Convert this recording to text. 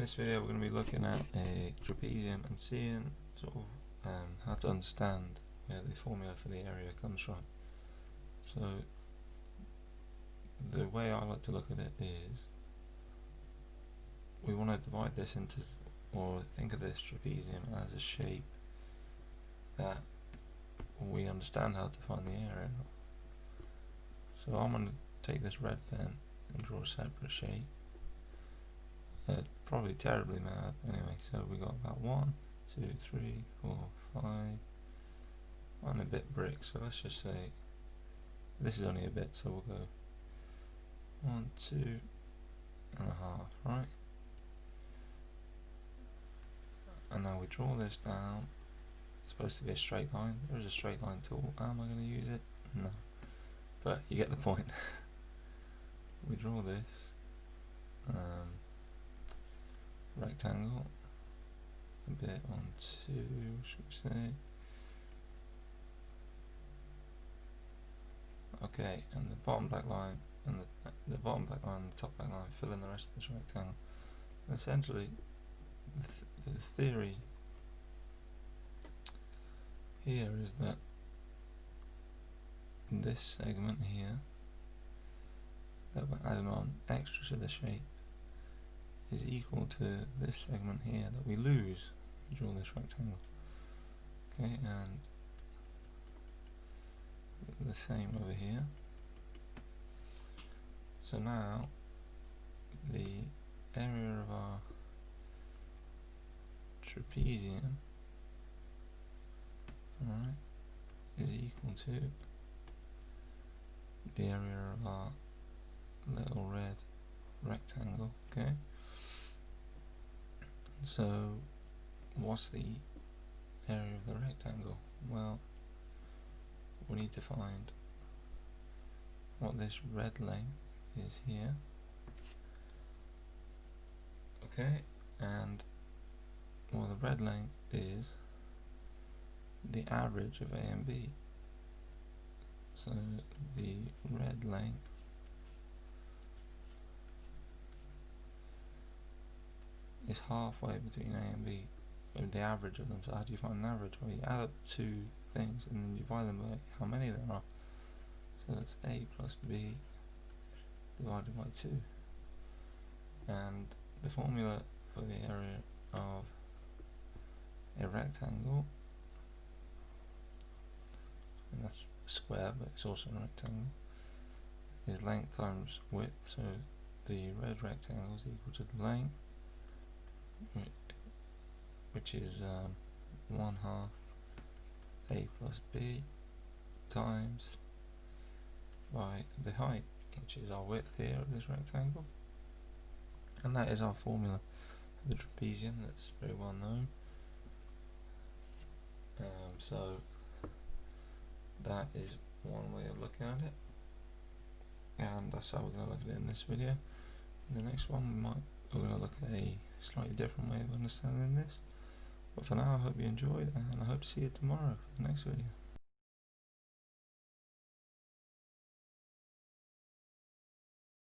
this video we're going to be looking at a trapezium and seeing sort of how to understand where the formula for the area comes from. So the way I like to look at it is we want to divide this into, or think of this trapezium as a shape that we understand how to find the area. So I'm going to take this red pen and draw a separate shape. Probably terribly mad. Anyway, so we got about 1, 2, 3, 4, 5, and a bit brick. So let's just say this is only a bit, so we'll go 1, 2.5, right? And now we draw this down. It's supposed to be a straight line. There is a straight line tool. How am I going to use it? No, but you get the point. We draw this rectangle, a bit on 2, should we say? Okay, and the bottom black line and the bottom black line and the top black line fill in the rest of this rectangle. And essentially, the theory here is that this segment here that we're adding on extra to the shape is equal to this segment here that we lose. We draw this rectangle. Okay, and the same over here. So now the area of our trapezium, alright, is equal to the area of our little red rectangle. Okay, so what's the area of the rectangle? Well, we need to find what this red length is here. Okay, and well, the red length is the average of A and B. So the red length is halfway between A and B, the average of them. So how do you find an average? Well, you add up two things and then you divide them by how many there are. So that's A plus B divided by 2. And the formula for the area of a rectangle, and that's a square but it's also a rectangle, is length times width. So the red rectangle is equal to the length, which is 1/2 A plus B times by the height, which is our width here of this rectangle. And that is our formula for the trapezium. That's very well known. So that is one way of looking at it, and that's how we're going to look at it in this video. In the next one we're going to look at a slightly different way of understanding this. But for now, I hope you enjoyed, and I hope to see you tomorrow for the next video.